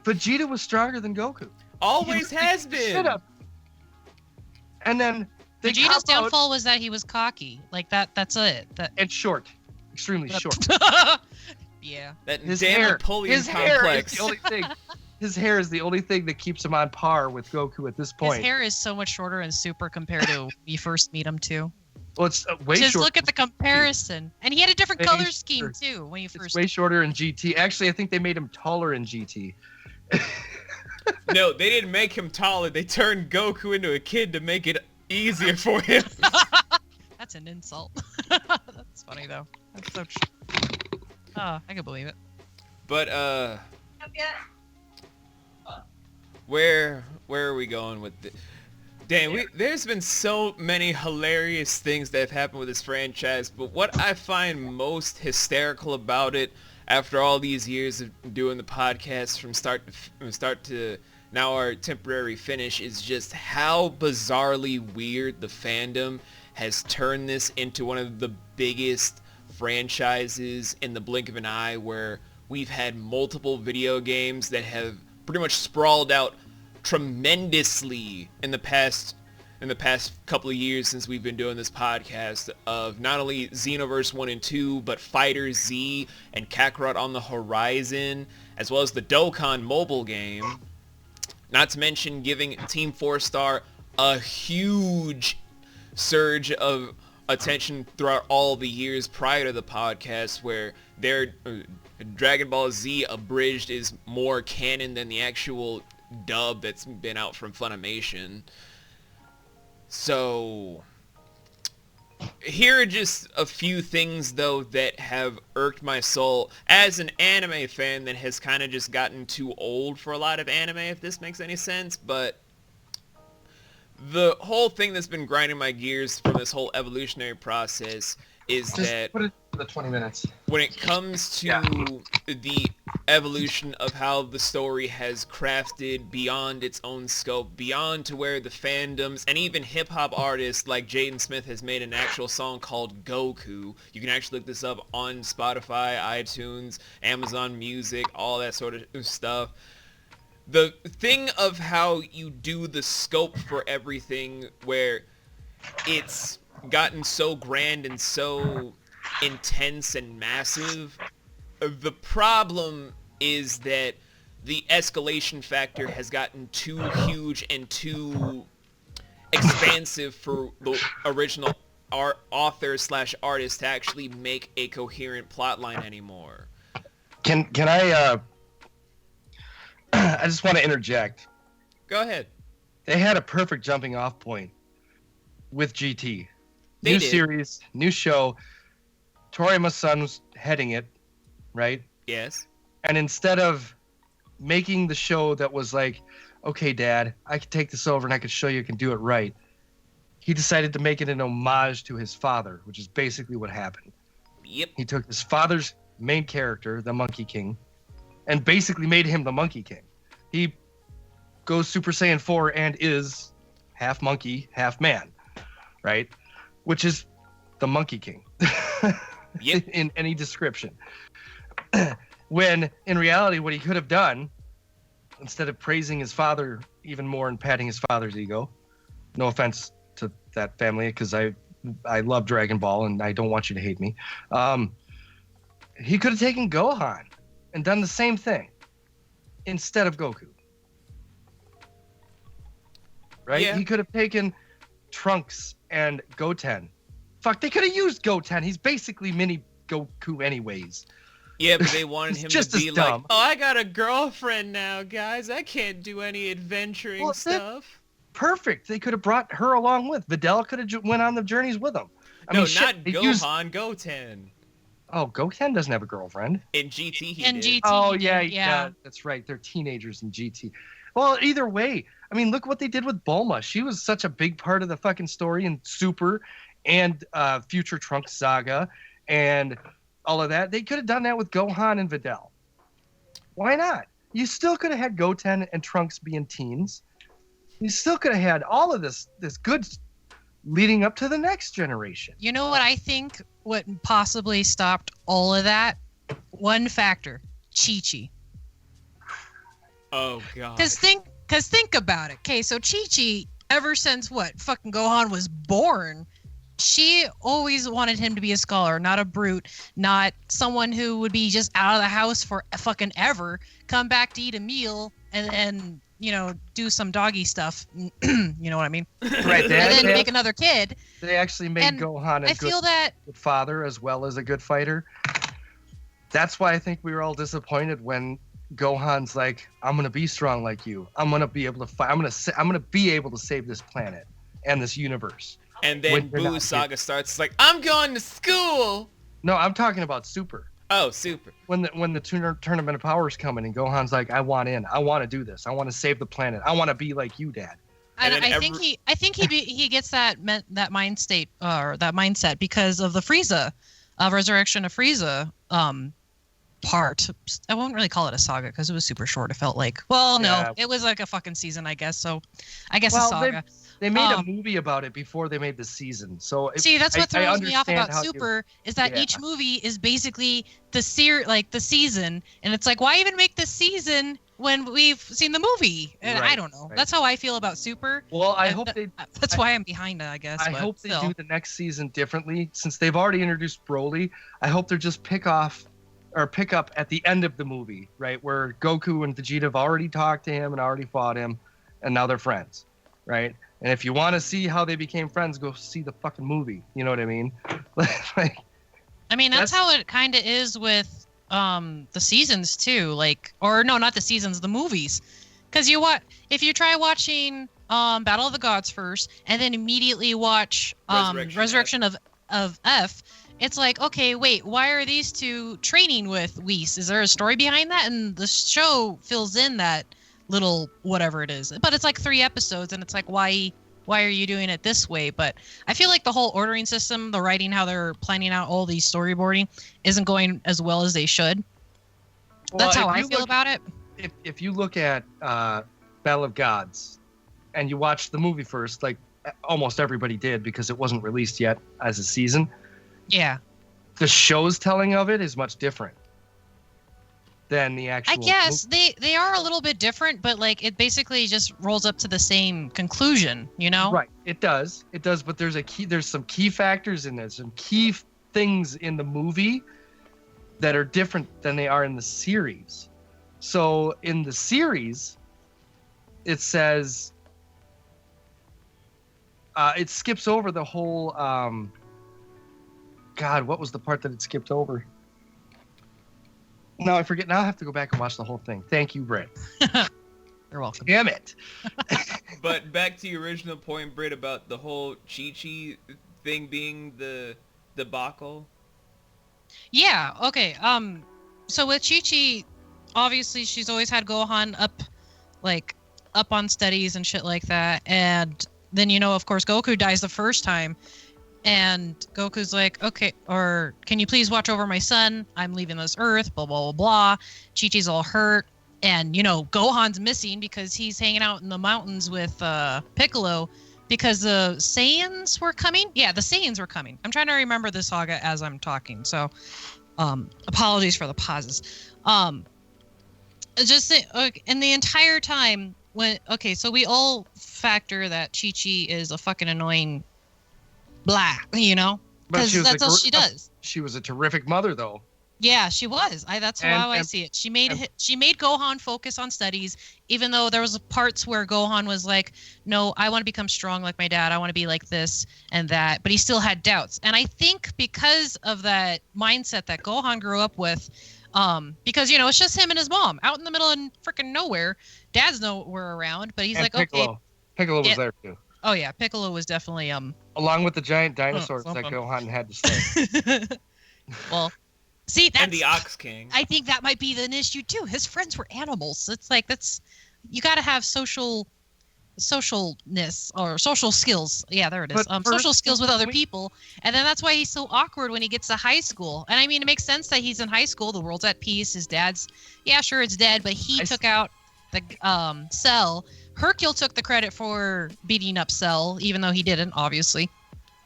Vegeta was stronger than Goku. Always has been. And then Vegeta's downfall was that he was cocky. Like that's it. And short, extremely short. Yeah. That his damn hair, Napoleon his complex. Hair is the only thing. His hair is the only thing that keeps him on par with Goku at this point. His hair is so much shorter and super compared to when you first meet him too. Well, it's way shorter. Just look at the comparison. And he had a different color scheme too when you first. It's way shorter in GT. Actually, I think they made him taller in GT. No, they didn't make him taller. They turned Goku into a kid to make it easier for him. That's an insult. That's funny though. That's so true. I can believe it. But where are we going with this? Damn, there's been so many hilarious things that have happened with this franchise, but what I find most hysterical about it, after all these years of doing the podcast from start to now our temporary finish, is just how bizarrely weird the fandom has turned this into one of the biggest franchises in the blink of an eye, where we've had multiple video games that have pretty much sprawled out tremendously in the past couple of years since we've been doing this podcast, of not only Xenoverse 1 and 2, but Fighter Z and Kakarot on the Horizon, as well as the Dokkan mobile game. Not to mention giving Team 4-Star a huge surge of attention throughout all the years prior to the podcast, where their Dragon Ball Z Abridged is more canon than the actual dub that's been out from Funimation. So here are just a few things though that have irked my soul as an anime fan that has kind of just gotten too old for a lot of anime, if this makes any sense. But the whole thing that's been grinding my gears from this whole evolutionary process is that put it for the 20 minutes. When it comes to the evolution of how the story has crafted beyond its own scope, beyond to where the fandoms and even hip-hop artists like Jaden Smith has made an actual song called Goku. You can actually look this up on Spotify, iTunes, Amazon Music, all that sort of stuff. The thing of how you do the scope for everything, where it's gotten so grand and so intense and massive, the problem is that the escalation factor has gotten too huge and too expansive for the original author/artist to actually make a coherent plotline anymore. Can I I just want to interject. Go ahead. They had a perfect jumping off point with GT. They new did. Series, new show. Torima's son was heading it, right? Yes. And instead of making the show that was like, okay, Dad, I can take this over and I can show you I can do it right, he decided to make it an homage to his father, which is basically what happened. Yep. He took his father's main character, the Monkey King, and basically made him the Monkey King. He goes Super Saiyan 4 and is half monkey, half man, right? Which is the Monkey King. Yep. In any description. When in reality, what he could have done, instead of praising his father even more and patting his father's ego, no offense to that family, because I love Dragon Ball and I don't want you to hate me, he could have taken Gohan and done the same thing instead of Goku. Right? Yeah. He could have taken Trunks and Goten. Fuck, they could have used Goten. He's basically mini Goku anyways. Yeah, but they wanted him just to be as like, dumb. oh, I got a girlfriend now, guys. I can't do any adventuring stuff. Perfect. They could have brought her along with. Videl could have went on the journeys with him. Not Gohan, Goten. Oh, Goten doesn't have a girlfriend. In GT, he In did. GT. Oh, he yeah, did, yeah. That's right. They're teenagers in GT. Well, either way, I mean, look what they did with Bulma. She was such a big part of the fucking story in Super and Future Trunks Saga and all of that. They could have done that with Gohan and Videl. Why not? You still could have had Goten and Trunks being teens. You still could have had all of this good leading up to the next generation. You know what I think what possibly stopped all of that? One factor. Chi-Chi. Oh god. Cause think about it. Okay, so Chi-Chi, ever since fucking Gohan was born, she always wanted him to be a scholar, not a brute, not someone who would be just out of the house for fucking ever, come back to eat a meal and do some doggy stuff. You know what I mean? Right. And then make another kid. They actually made Gohan a good father as well as a good fighter. That's why I think we were all disappointed when Gohan's like, I'm gonna be strong like you. I'm gonna be able to fight. I'm gonna be able to save this planet and this universe. And then Boo's saga starts. It's like, I'm going to school. No, I'm talking about Super. Oh, Super. When the tournament of powers coming and Gohan's like, I want in. I want to do this. I want to save the planet. I want to be like you, Dad. And I think he gets that mind state or that mindset because of the Frieza, Resurrection of Frieza part. I won't really call it a saga because it was super short. It felt like, it was like a fucking season, I guess. So I guess a saga. They made a movie about it before they made the season. So that's what throws me off about Super is that each movie is basically the season, and it's like, why even make the season when we've seen the movie? And I don't know. Right. That's how I feel about Super. Well, that's why I'm behind it, I guess. I hope they do the next season differently since they've already introduced Broly. I hope they're just pick up at the end of the movie, right, where Goku and Vegeta have already talked to him and already fought him, and now they're friends, right? And if you want to see how they became friends, go see the fucking movie. You know what I mean? That's how it kind of is with the seasons too. Not the seasons, the movies. Because if you try watching Battle of the Gods first, and then immediately watch Resurrection of F, it's like, okay, wait, why are these two training with Whis? Is there a story behind that? And the show fills in that little whatever it is, but it's like 3 episodes, and it's like, why are you doing it this way? But I feel like the whole ordering system, the writing, how they're planning out all these storyboarding isn't going as well as they should. That's how I feel about it. If you look at Battle of Gods and you watch the movie first, like almost everybody did because it wasn't released yet as a season, the show's telling of it is much different than the actual. I guess they are a little bit different, but it basically just rolls up to the same conclusion, Right. It does, but there's some key factors in there, some key things in the movie that are different than they are in the series. So in the series, it says it skips over the whole God, what was the part that it skipped over? No, I forget. Now I have to go back and watch the whole thing. Thank you, Britt. You're welcome. Damn it. But back to your original point, Britt, about the whole Chi-Chi thing being the debacle. Yeah, okay. So with Chi-Chi, obviously she's always had Gohan up on studies and shit like that. And then, of course, Goku dies the first time. And Goku's like, okay, or can you please watch over my son? I'm leaving this earth, blah, blah, blah, blah. Chi-Chi's all hurt. And, Gohan's missing because he's hanging out in the mountains with Piccolo because the Saiyans were coming. Yeah, the Saiyans were coming. I'm trying to remember the saga as I'm talking. So apologies for the pauses. And the entire time, so we all factor that Chi-Chi is a fucking annoying blah, because that's all she does. She was a terrific mother, though. Yeah, she was. That's how I see it. She made Gohan focus on studies, even though there was parts where Gohan was like, "No, I want to become strong like my dad. I want to be like this and that." But he still had doubts, and I think because of that mindset that Gohan grew up with, because it's just him and his mom out in the middle of freaking nowhere. Dad's nowhere around, but he's and like, Piccolo. okay. Piccolo was there too. Oh yeah, Piccolo was definitely along with the giant dinosaurs that Gohan had to slay. Well, see, that's and the Ox King. I think that might be an issue too. His friends were animals. It's like you got to have socialness or social skills. Yeah, there it is. Social skills with other people, and then that's why he's so awkward when he gets to high school. And I mean, it makes sense that he's in high school. The world's at peace. His dad's, sure, it's dead, but he took out the Cell. Hercule took the credit for beating up Cell, even though he didn't, obviously.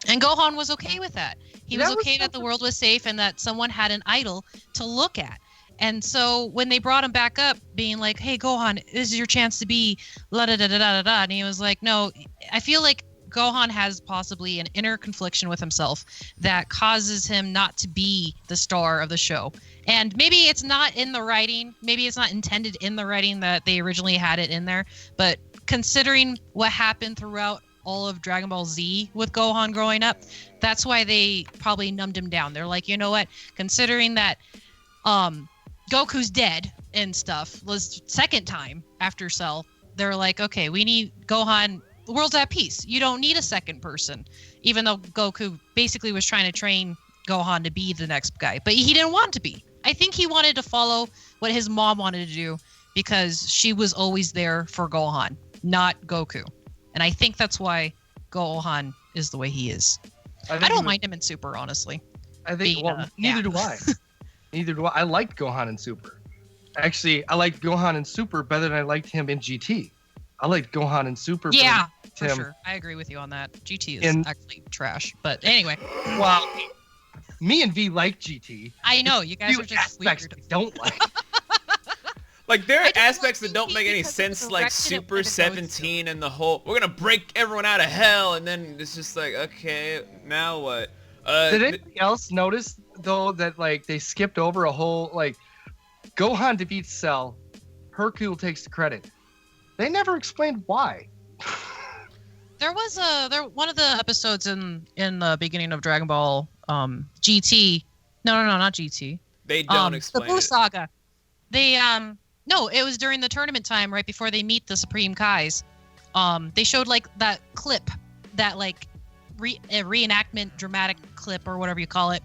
And Gohan was okay with that. He was okay that the world was safe and that someone had an idol to look at. And so when they brought him back up, being like, "Hey, Gohan, this is your chance to be la da da da da da," and he was like, "No, I feel like Gohan has possibly an inner confliction with himself that causes him not to be the star of the show. And maybe it's not in the writing, maybe it's not intended in the writing that they originally had it in there, but considering what happened throughout all of Dragon Ball Z with Gohan growing up, that's why they probably numbed him down. They're like, you know what, considering that Goku's dead and stuff was second time after Cell, they're like, okay, we need Gohan. The world's at peace. You don't need a second person, even though Goku basically was trying to train Gohan to be the next guy, but he didn't want to be. I think he wanted to follow what his mom wanted to do because she was always there for Gohan, not Goku. And I think that's why Gohan is the way he is. I don't mind him in Super, honestly. I think, neither do I. Neither do I. I liked Gohan in Super. Actually, I liked Gohan in Super better than I liked him in GT. I liked Gohan in Super. Yeah, for sure. I agree with you on that. GT is actually trash. But anyway. Well, me and V like GT. I know. You guys are just weird. I don't like. Like, there are aspects that don't make any sense, like Super 17 and the whole, we're gonna break everyone out of hell, and then it's just like, okay, now what? Did anybody else notice, though, that, like, they skipped over a whole, like, Gohan defeats Cell, Hercule takes the credit. They never explained why. There was one of the episodes in the beginning of Dragon Ball GT. No, not GT. They don't explain the Buu Saga. They no, it was during the tournament time, right before they meet the Supreme Kais. They showed like that clip, that like reenactment, dramatic clip or whatever you call it,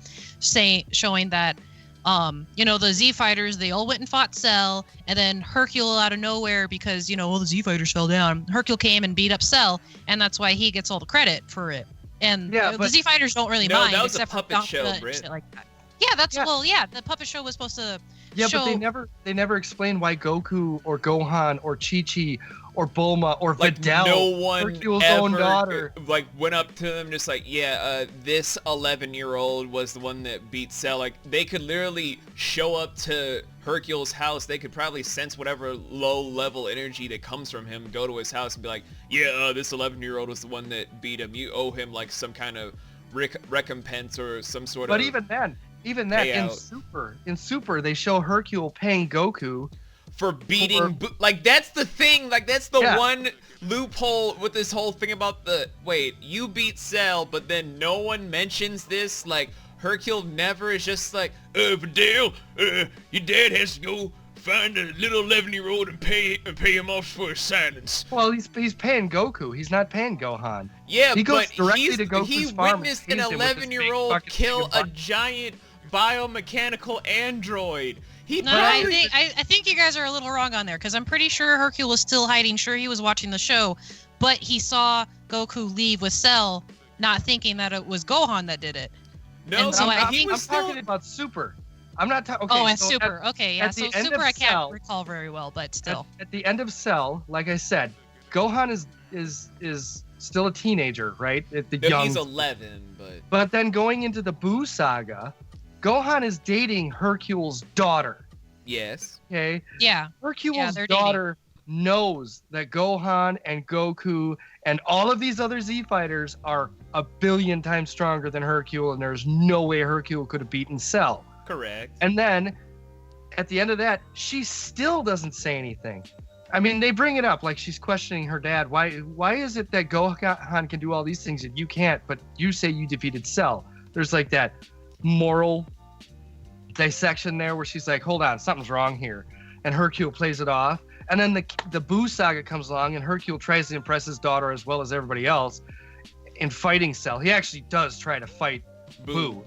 showing that the Z fighters, they all went and fought Cell, and then Hercule out of nowhere, because all the Z fighters fell down, Hercule came and beat up Cell, and that's why he gets all the credit for it. And the Z fighters don't really mind. That was except a puppet for show, Britt. Shit like that. Yeah, the puppet show was supposed to. Yeah, but they never explained why Goku or Gohan or Chi-Chi or Bulma or Videl, no one Hercule's ever, own daughter, like, went up to them just like, this 11-year-old was the one that beat Cell. Like, they could literally show up to Hercule's house. They could probably sense whatever low-level energy that comes from him, go to his house and be like, this 11-year-old was the one that beat him. You owe him, like, some kind of recompense or some sort of... But even then, in Super, they show Hercule paying Goku for beating, like, that's the thing, like, that's the one loophole with this whole thing about you beat Cell, but then no one mentions this, like, Hercule never is just like, Videl, your dad has to go find a little 11-year-old and pay him off for his silence. Well, he's paying Goku. He's not paying Gohan. Yeah, he goes but directly to Goku's he farm witnessed an 11-year-old kill a giant biomechanical android. I think you guys are a little wrong on there, because I'm pretty sure Hercule was still hiding. Sure, he was watching the show, but he saw Goku leave with Cell, not thinking that it was Gohan that did it. No, so I'm talking about Super. I'm not talking. Okay, and Super. Okay, yeah. So Super, I can't recall very well, but still. At the end of Cell, like I said, Gohan is still a teenager, right? He's 11, But then going into the Buu Saga, Gohan is dating Hercule's daughter. Yes. Okay. Yeah. Hercule's daughter knows that Gohan and Goku and all of these other Z fighters are a billion times stronger than Hercule, and there's no way Hercule could have beaten Cell. Correct. And then at the end of that, she still doesn't say anything. I mean, they bring it up like she's questioning her dad. Why is it that Gohan can do all these things and you can't, but you say you defeated Cell? There's like that moral dissection there where she's like, hold on, something's wrong here. And Hercule plays it off. And then the Buu Saga comes along, and Hercule tries to impress his daughter as well as everybody else in fighting Cell. He actually does try to fight Buu.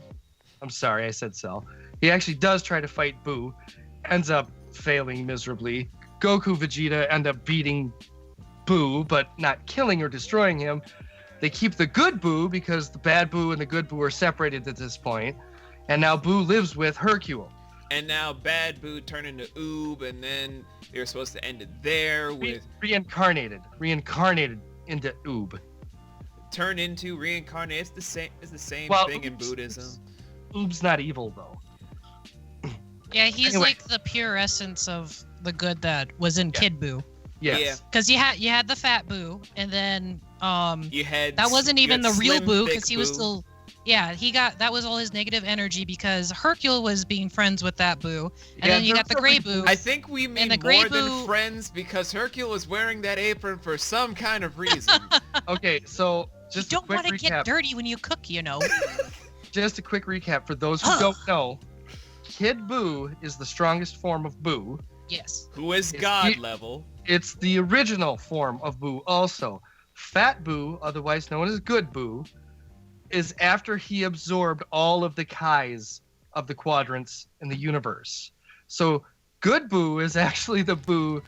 I'm sorry, I said Cell. He actually does try to fight Buu, ends up failing miserably. Goku, Vegeta end up beating Buu, but not killing or destroying him. They keep the good Buu because the bad Buu and the good Buu are separated at this point. And now Buu lives with Hercule. And now bad Buu turned into Oob, and then they were supposed to end it there with... Reincarnated into Oob. Turn into reincarnate. It's the same thing in Buddhism. Oob's not evil, though. Yeah, he's Anyway. like the pure essence of the good that was in Kid Buu. Yes. Yeah. Because you had the fat Buu, and then You had that wasn't even the real Slim, Buu thick because he was Boo. still. Yeah, that was all his negative energy because Hercule was being friends with that Boo, and then you got the gray Boo. I think we mean the gray more than Boo- friends because Hercule was wearing that apron for some kind of reason. Okay, so You just a don't quick want to get recap. dirty when you cook, you know. Just a quick recap for those who don't know. Kid Buu is the strongest form of Buu. Yes. Who is Is God he- level? It's the original form of Buu also. Fat Buu, otherwise known as Good Buu, is after he absorbed all of the Kais of the quadrants in the universe. So Good Buu is actually the Buu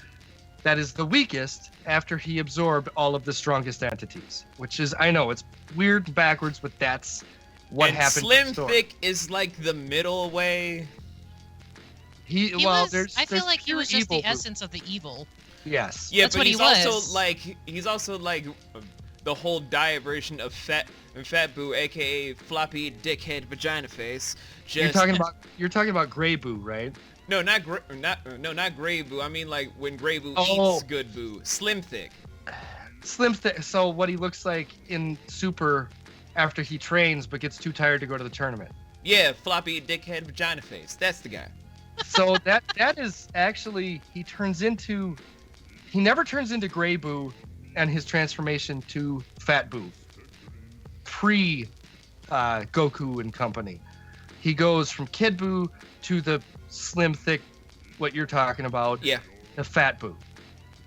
that is the weakest after he absorbed all of the strongest entities. Which is, I know, it's weird and backwards, but that's what and happened. in Slim the story. Thick is like the middle way. He Well, was, I feel there's like he pure was just the evil Buu. essence of the evil. Yes. Yeah, That's but what he he's also was. like the whole diversion of Fat Boo, aka floppy dickhead vagina face. You're talking about Gray Buu, right? No, not Gray Boo. I mean like when Gray Boo Oh. eats Good Boo. Slim Thick. Slim Thick. So what he looks like in Super after he trains but gets too tired to go to the tournament. Yeah, floppy dickhead vagina face. That's the guy. So that is actually he never turns into Gray Buu and his transformation to Fat Buu. Pre Goku and company. He goes from Kid Buu to the Slim Thick, what you're talking about. Yeah. The Fat Buu.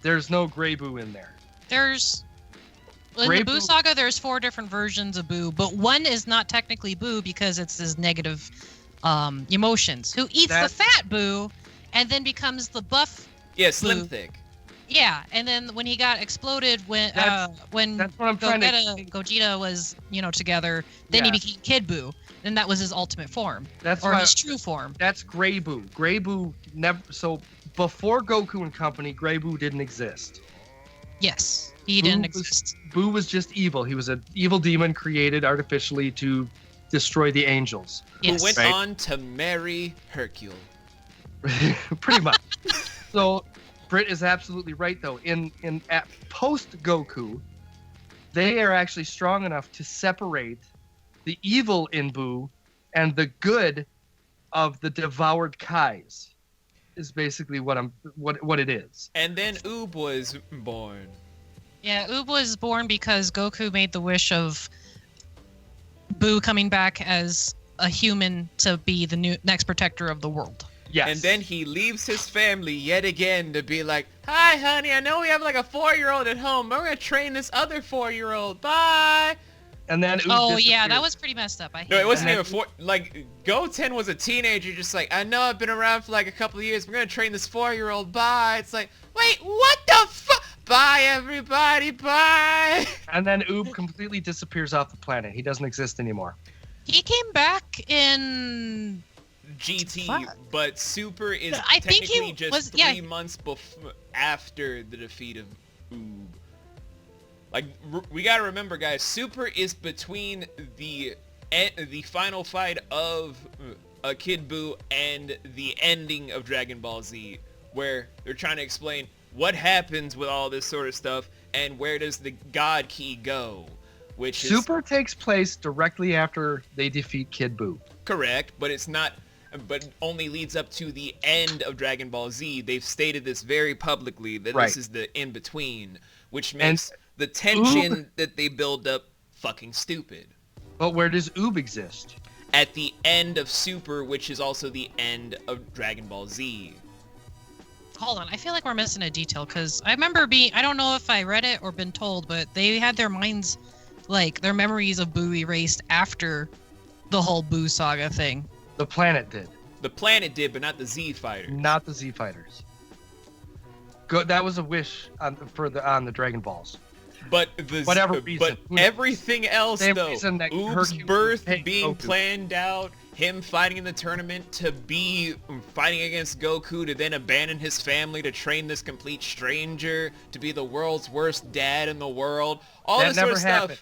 There's no Gray Buu in there. There's in Gray the Buu Buu- saga. There's 4 different versions of Buu, but one is not technically Buu because it's his negative emotions. Who eats That- the fat Buu, and then becomes the buff. Yeah, Slim Boo. Thick. Yeah, and then when he got exploded, when That's what I'm trying to. Gogeta was together, then he Yeah. became Kid Buu, and that was his ultimate form That's or why. his true form. That's Gray Buu. Gray Buu never. So before Goku and company, Gray Buu didn't exist. Yes, he didn't Buu was- exist. Buu was just evil. He was an evil demon created artificially to destroy the angels. Yes. Who went Right. on to marry Hercule. Pretty much. So Britt is absolutely right though. In at post Goku, they are actually strong enough to separate the evil in Buu and the good of the devoured Kais. Is basically what it is. And then Oob was born. Yeah, Oob was born because Goku made the wish of Buu coming back as a human to be the next protector of the world. Yes. And then he leaves his family yet again to be like, hi, honey, I know we have like a 4-year-old at home, but we're going to train this other 4-year-old. Bye. And then Oob Oh yeah, disappeared. that was pretty messed up. I hate No, it wasn't that. even 4. Like, Goten was a teenager, just like, I know I've been around for like a couple of years. We're going to train this 4-year-old. Bye. It's like, wait, what the fuck? Bye, everybody. Bye. And then Oob completely disappears off the planet. He doesn't exist anymore. He came back in. GT, Fuck. but Super is I think he technically just was- 3 yeah. months after the defeat of Oob. Like, we gotta remember, guys, Super is between the final fight of Kid Buu and the ending of Dragon Ball Z, where they're trying to explain what happens with all this sort of stuff and where does the God Key go, which is Super takes place directly after they defeat Kid Buu. correct, but it's not, but only leads up to the end of Dragon Ball Z. They've stated this very publicly that Right. this is the in-between, which makes the tension that they build up fucking stupid. But where does Oob exist? At the end of Super, which is also the end of Dragon Ball Z. Hold on, I feel like we're missing a detail because I remember I don't know if I read it or been told, but they had their minds, like their memories of Buu erased after the whole Buu saga thing. The planet did, The planet did, but not the Z Fighter. not the Z Fighters. That was a wish on the Dragon Balls. But Whatever reason. but Who knows? everything else Same though, reason that Oob's Hercule birth hates being Goku. planned out, him fighting in the tournament to be fighting against Goku to then abandon his family to train this complete stranger to be the world's worst dad in the world. All That this sort never of stuff. happened.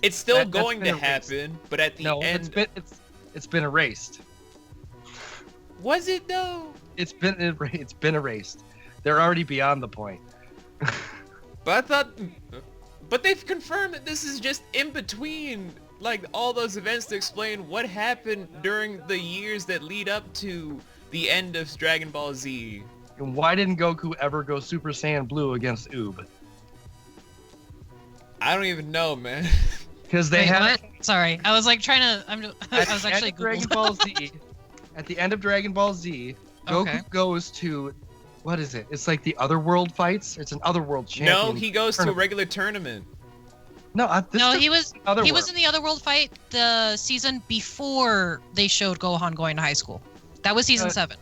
It's still That's going to been erased. happen, but at the No, end, it's been erased. Was it though? It's been erased. They're already beyond the point. But they've confirmed that this is just in between, like, all those events to explain what happened during the years that lead up to the end of Dragon Ball Z. And why didn't Goku ever go Super Saiyan Blue against Oob? I don't even know, man. Because they had. What? Sorry, I was like trying to. I was actually Dragon Ball Z. At the end of Dragon Ball Z, Goku goes to, what is it? It's like the Otherworld fights. It's an Otherworld champion. No, he goes to a regular tournament. No, he was in the Otherworld fight the season before they showed Gohan going to high school. That was season 7.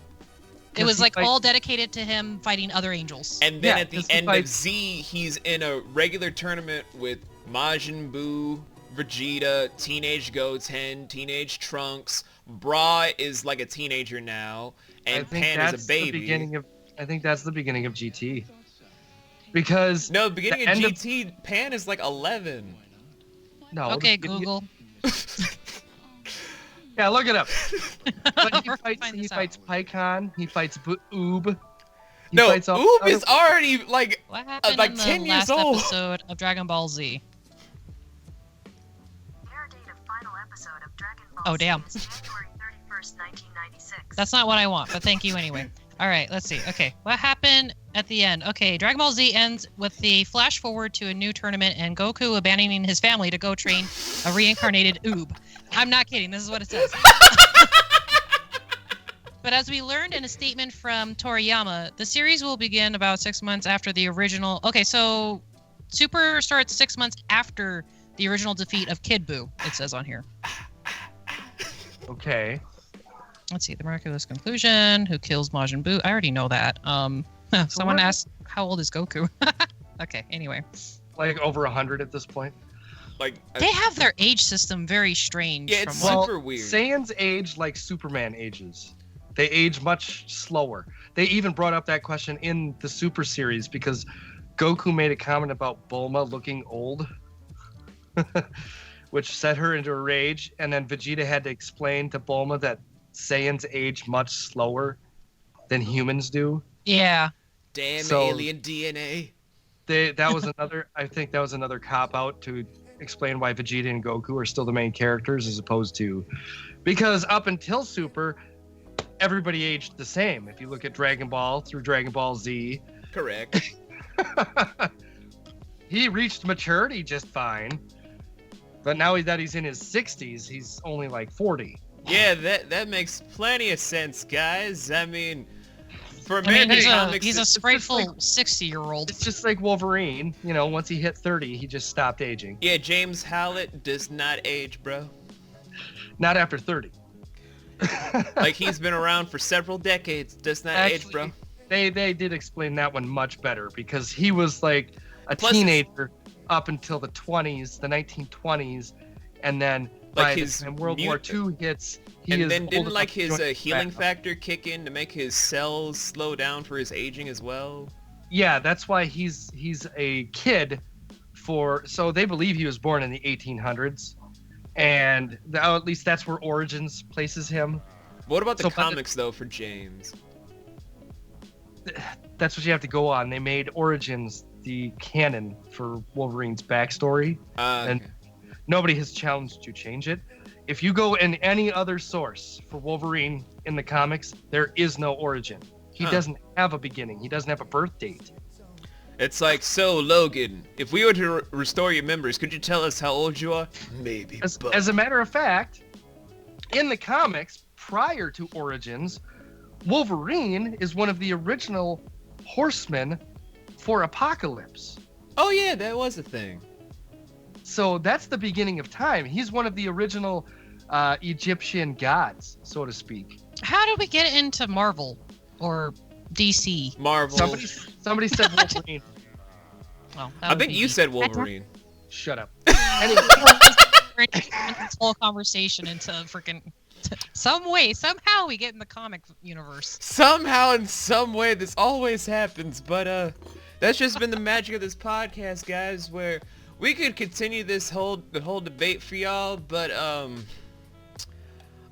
It was like all dedicated to him fighting other angels. And then at the end of Z, he's in a regular tournament with Majin Buu, Vegeta, Teenage Goten, Teenage Trunks. Bra is like a teenager now, and Pan is a baby. I think that's the beginning of GT. Because no, the beginning of GT, Pan is like 11. No. Okay, Google. Yeah, look it up. But he fights Pycon. He fights Oob. Oob is already like 10 years old. Episode of Dragon Ball Z. Oh, damn. That's not what I want, but thank you anyway. All right, let's see. Okay, what happened at the end? Okay, Dragon Ball Z ends with the flash forward to a new tournament and Goku abandoning his family to go train a reincarnated Oob. I'm not kidding. This is what it says. But as we learned in a statement from Toriyama, the series will begin about 6 months after the original. Okay, so Super starts 6 months after the original defeat of Kid Buu, it says on here. Okay. Let's see, the miraculous conclusion. Who kills Majin Buu? I already know that. Someone asked, how old is Goku? Okay, anyway. Like over 100 at this point. Like they have their age system very strange. Yeah, it's super weird. Saiyans age like Superman ages. They age much slower. They even brought up that question in the Super series because Goku made a comment about Bulma looking old. Which set her into a rage, and then Vegeta had to explain to Bulma that Saiyans age much slower than humans do. Yeah. Damn alien DNA. I think that was another cop-out to explain why Vegeta and Goku are still the main characters as opposed to... Because up until Super, everybody aged the same. If you look at Dragon Ball through Dragon Ball Z. Correct. He reached maturity just fine. But now that he's in his 60s, he's only like 40. Yeah, that makes plenty of sense, guys. I mean, for American comics, he's a spriteful 60-year-old. It's just like Wolverine. You know, once he hit 30, he just stopped aging. Yeah, James Howlett does not age, bro. Not after 30. Like he's been around for several decades, does not age, bro. They did explain that one much better because he was like a teenager up until the 20s, the 1920s, and then by the time World War II hits, didn't like his healing factor kick in to make his cells slow down for his aging as well? Yeah, that's why he's a kid so they believe he was born in the 1800s, and at least that's where Origins places him. What about the comics though for James? That's what you have to go on. They made Origins the canon for Wolverine's backstory, and nobody has challenged to change it. If you go in any other source for Wolverine in the comics, there is no origin. He doesn't have a beginning. He doesn't have a birth date. It's like, so Logan, if we were to restore your memories, could you tell us how old you are? Maybe. As a matter of fact, in the comics, prior to Origins, Wolverine is one of the original horsemen for Apocalypse. Oh yeah, that was a thing. So that's the beginning of time. He's one of the original Egyptian gods, so to speak. How did we get into Marvel or DC? Marvel. Somebody said Wolverine. Well, I think you said Wolverine. Shut up. Anyway, this whole conversation into freaking somehow we get in the comic universe. Somehow, in some way, this always happens. But that's just been the magic of this podcast, guys. Where we could continue the whole debate for y'all, but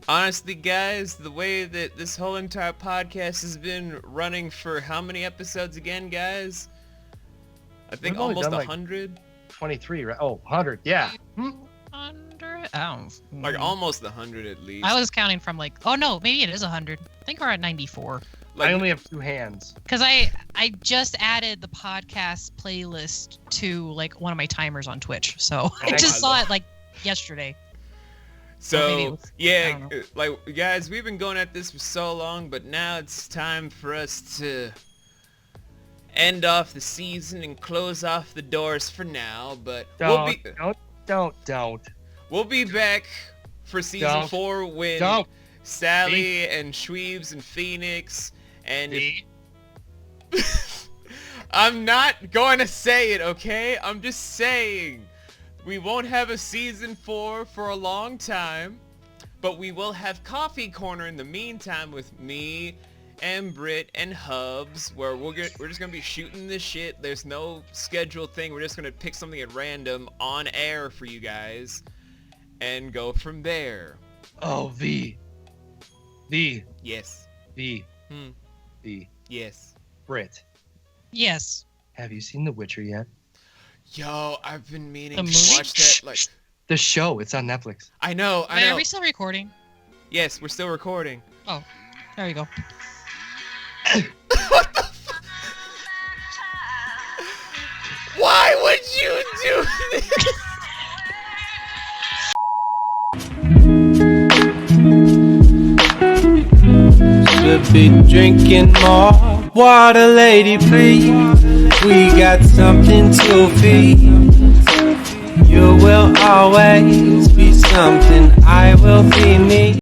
Honestly, guys, the way that this whole entire podcast has been running for how many episodes again, guys? I think We've only almost done, like, 100. 23, right? Oh, 100. Yeah. 100? Oh. Like almost 100 at least. I was counting from like, oh no, maybe it is 100. I think we're at 94. Like, I only have 2 hands. Because I just added the podcast playlist to like one of my timers on Twitch. So I just saw it like yesterday. So, I yeah, don't know. like, guys, we've been going at this for so long, but now it's time for us to end off the season and close off the doors for now, but Don't. we'll be back for season 4 when Sally and Shweebs and Phoenix and I'm not going to say it, okay? I'm just saying we won't have a season 4 for a long time, but we will have Coffee Corner in the meantime with me and Britt and Hubs, where we're just gonna be shooting this shit. There's no scheduled thing. We're just gonna pick something at random on air for you guys and go from there. Oh, V. Yes. V. Yes. Britt, Yes. have you seen The Witcher yet? Yo, I've been meaning The to movie? watch that. Like, The show. It's on Netflix. I know. Wait, are we still recording? Yes, we're still recording. Oh, there you go. What the fuck? Why would you do this? Should be drinking more water, lady, please. We got something to feed. You will always be something, I will be me.